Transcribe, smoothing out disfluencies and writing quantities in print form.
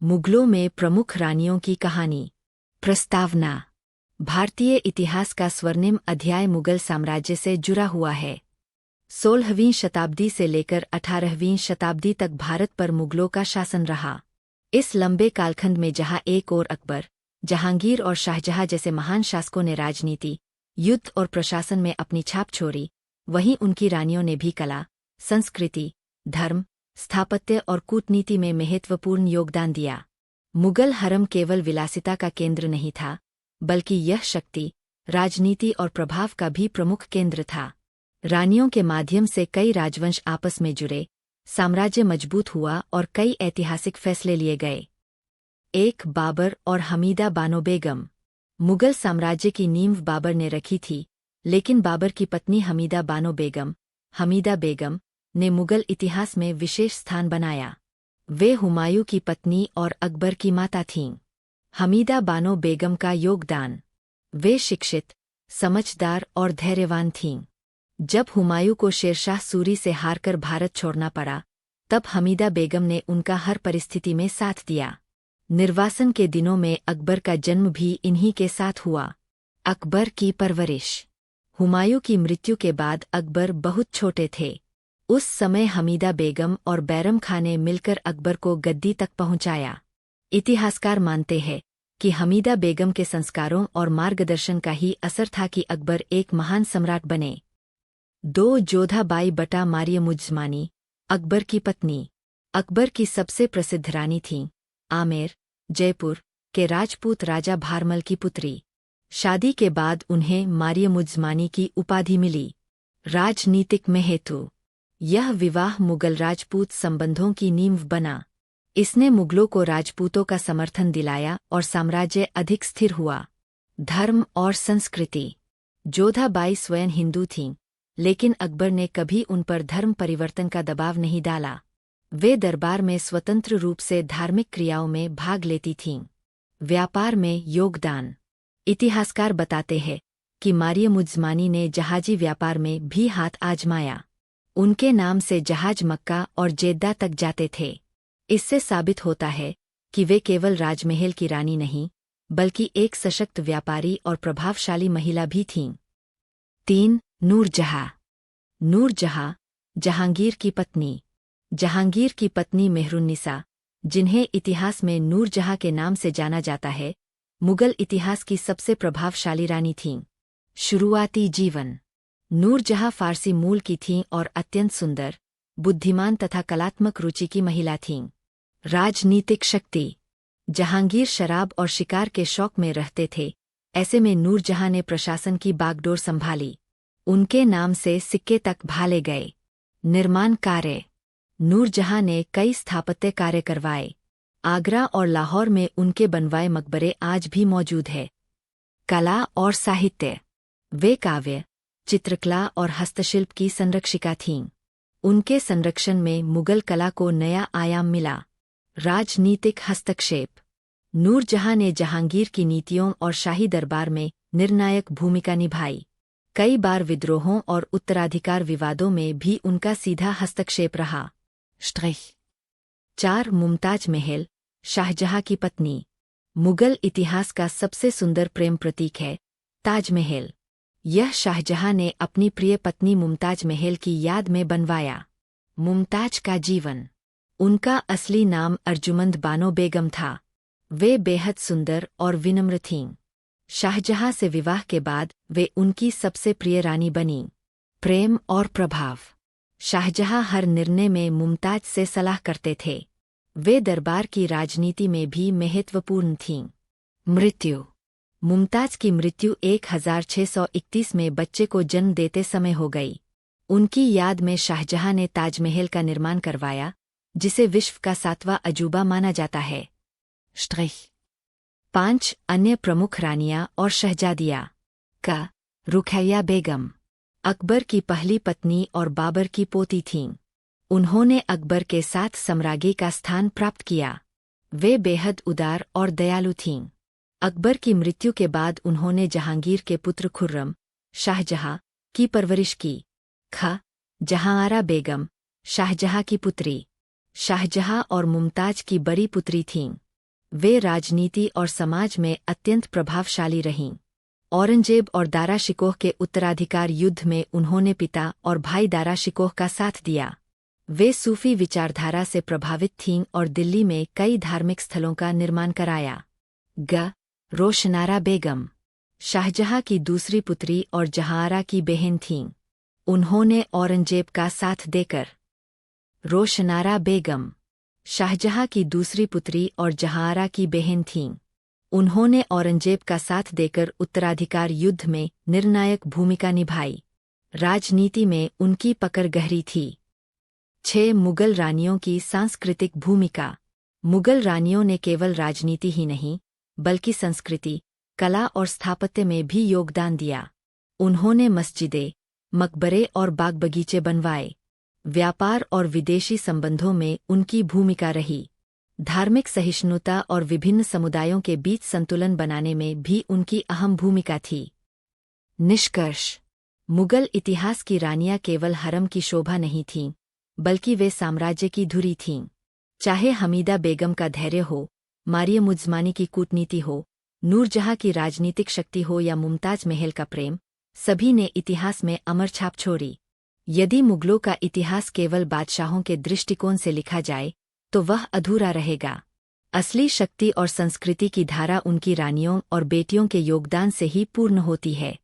मुगलों में प्रमुख रानियों की कहानी। प्रस्तावना। भारतीय इतिहास का स्वर्णिम अध्याय मुगल साम्राज्य से जुड़ा हुआ है। 16वीं शताब्दी से लेकर 18वीं शताब्दी तक भारत पर मुगलों का शासन रहा। इस लंबे कालखंड में जहां एक ओर अकबर, जहांगीर और शाहजहां जैसे महान शासकों ने राजनीति, युद्ध और प्रशासन में अपनी छाप छोड़ी, वहीं उनकी रानियों ने भी कला, संस्कृति, धर्म, स्थापत्य और कूटनीति में महत्वपूर्ण योगदान दिया। मुगल हरम केवल विलासिता का केंद्र नहीं था, बल्कि यह शक्ति, राजनीति और प्रभाव का भी प्रमुख केंद्र था। रानियों के माध्यम से कई राजवंश आपस में जुड़े, साम्राज्य मजबूत हुआ और कई ऐतिहासिक फैसले लिए गए। 1. बाबर और हमीदा बानो बेगम। मुगल साम्राज्य की नींव बाबर ने रखी थी, लेकिन बाबर की पत्नी हमीदा बेगम ने मुगल इतिहास में विशेष स्थान बनाया। वे हुमायूं की पत्नी और अकबर की माता थीं। हमीदा बानो बेगम का योगदान। वे शिक्षित, समझदार और धैर्यवान थीं। जब हुमायूं को शेरशाह सूरी से हारकर भारत छोड़ना पड़ा, तब हमीदा बेगम ने उनका हर परिस्थिति में साथ दिया। निर्वासन के दिनों में अकबर का जन्म भी इन्हीं के साथ हुआ। अकबर की परवरिश। हुमायूं की मृत्यु के बाद अकबर बहुत छोटे थे। उस समय हमीदा बेगम और बैरम खां ने मिलकर अकबर को गद्दी तक पहुंचाया। इतिहासकार मानते हैं कि हमीदा बेगम के संस्कारों और मार्गदर्शन का ही असर था कि अकबर एक महान सम्राट बने। 2. जोधाबाई बटा मारियमुज्जमानी, अकबर की पत्नी। अकबर की सबसे प्रसिद्ध रानी थीं। आमेर, जयपुर के राजपूत राजा भारमल की पुत्री। शादी के बाद उन्हें मारियमुज्जमानी की उपाधि मिली। राजनीतिक महत्व। यह विवाह मुगल राजपूत संबंधों की नींव बना। इसने मुगलों को राजपूतों का समर्थन दिलाया और साम्राज्य अधिक स्थिर हुआ। धर्म और संस्कृति। जोधाबाई स्वयं हिंदू थीं, लेकिन अकबर ने कभी उन पर धर्म परिवर्तन का दबाव नहीं डाला। वे दरबार में स्वतंत्र रूप से धार्मिक क्रियाओं में भाग लेती थीं। व्यापार में योगदान। इतिहासकार बताते हैं कि मारियमुज्जमानी ने जहाजी व्यापार में भी हाथ आजमाया। उनके नाम से जहाज मक्का और जेद्दा तक जाते थे। इससे साबित होता है कि वे केवल राजमहल की रानी नहीं, बल्कि एक सशक्त व्यापारी और प्रभावशाली महिला भी थीं। 3. नूरजहां। नूरजहां, जहांगीर की पत्नी। जहांगीर की पत्नी मेहरुन्निसा, जिन्हें इतिहास में नूरजहां के नाम से जाना जाता है, मुगल इतिहास की सबसे प्रभावशाली रानी थीं। शुरुआती जीवन। नूरजहां फारसी मूल की थीं और अत्यंत सुंदर, बुद्धिमान तथा कलात्मक रुचि की महिला थीं। राजनीतिक शक्ति। जहांगीर शराब और शिकार के शौक में रहते थे, ऐसे में नूरजहां ने प्रशासन की बागडोर संभाली। उनके नाम से सिक्के तक भाले गए। निर्माण कार्य। नूरजहां ने कई स्थापत्य कार्य करवाए। आगरा और लाहौर में उनके बनवाए मकबरे आज भी मौजूद है। कला और साहित्य। वे काव्य, चित्रकला और हस्तशिल्प की संरक्षिका थीं। उनके संरक्षण में मुगल कला को नया आयाम मिला। राजनीतिक हस्तक्षेप। नूरजहां ने जहांगीर की नीतियों और शाही दरबार में निर्णायक भूमिका निभाई। कई बार विद्रोहों और उत्तराधिकार विवादों में भी उनका सीधा हस्तक्षेप रहा। 4. मुमताज महल, शाहजहां की पत्नी। मुगल इतिहास का सबसे सुंदर प्रेम प्रतीक है ताजमहल। यह शाहजहां ने अपनी प्रिय पत्नी मुमताज महल की याद में बनवाया। मुमताज का जीवन। उनका असली नाम अर्जुमंद बानो बेगम था। वे बेहद सुंदर और विनम्र थीं। शाहजहां से विवाह के बाद वे उनकी सबसे प्रिय रानी बनीं। प्रेम और प्रभाव। शाहजहां हर निर्णय में मुमताज से सलाह करते थे। वे दरबार की राजनीति में भी महत्वपूर्ण थीं। मृत्यु। मुमताज की मृत्यु 1631 में बच्चे को जन्म देते समय हो गई। उनकी याद में शाहजहां ने ताजमहल का निर्माण करवाया, जिसे विश्व का 7वां अजूबा माना जाता है। 5. अन्य प्रमुख रानियां और शहजादियां। रुखैया बेगम, अकबर की पहली पत्नी और बाबर की पोती थीं। उन्होंने अकबर के साथ सम्राज्ञी का स्थान प्राप्त किया। वे बेहद उदार और दयालु थीं। अकबर की मृत्यु के बाद उन्होंने जहांगीर के पुत्र खुर्रम, शाहजहां की परवरिश की। जहांआरा बेगम, शाहजहां की पुत्री। शाहजहां और मुमताज की बड़ी पुत्री थीं। वे राजनीति और समाज में अत्यंत प्रभावशाली रहीं। औरंगजेब और दारा शिकोह के उत्तराधिकार युद्ध में उन्होंने पिता और भाई दारा शिकोह का साथ दिया। वे सूफी विचारधारा से प्रभावित थीं और दिल्ली में कई धार्मिक स्थलों का निर्माण कराया। रोशनारा बेगम शाहजहां की दूसरी पुत्री और जहांआरा की बहन थीं। उन्होंने औरंगजेब का साथ देकर रोशनारा बेगम शाहजहां की दूसरी पुत्री और जहांआरा की बहन थीं। उन्होंने औरंगजेब का साथ देकर उत्तराधिकार युद्ध में निर्णायक भूमिका निभाई। राजनीति में उनकी पकड़ गहरी थी। 6 मुगल रानियों की सांस्कृतिक भूमिका। मुगल रानियों ने केवल राजनीति ही नहीं, बल्कि संस्कृति, कला और स्थापत्य में भी योगदान दिया। उन्होंने मस्जिदें, मकबरे और बाग बगीचे बनवाए। व्यापार और विदेशी संबंधों में उनकी भूमिका रही। धार्मिक सहिष्णुता और विभिन्न समुदायों के बीच संतुलन बनाने में भी उनकी अहम भूमिका थी। निष्कर्ष: मुगल इतिहास की रानियां केवल हरम की शोभा नहीं थीं, बल्कि वे साम्राज्य की धुरी थीं। चाहे हमीदा बेगम का धैर्य हो, मारियम उज़्मानी की कूटनीति हो, नूरजहां की राजनीतिक शक्ति हो या मुमताज महल का प्रेम, सभी ने इतिहास में अमर छाप छोड़ी। यदि मुगलों का इतिहास केवल बादशाहों के दृष्टिकोण से लिखा जाए, तो वह अधूरा रहेगा। असली शक्ति और संस्कृति की धारा उनकी रानियों और बेटियों के योगदान से ही पूर्ण होती है।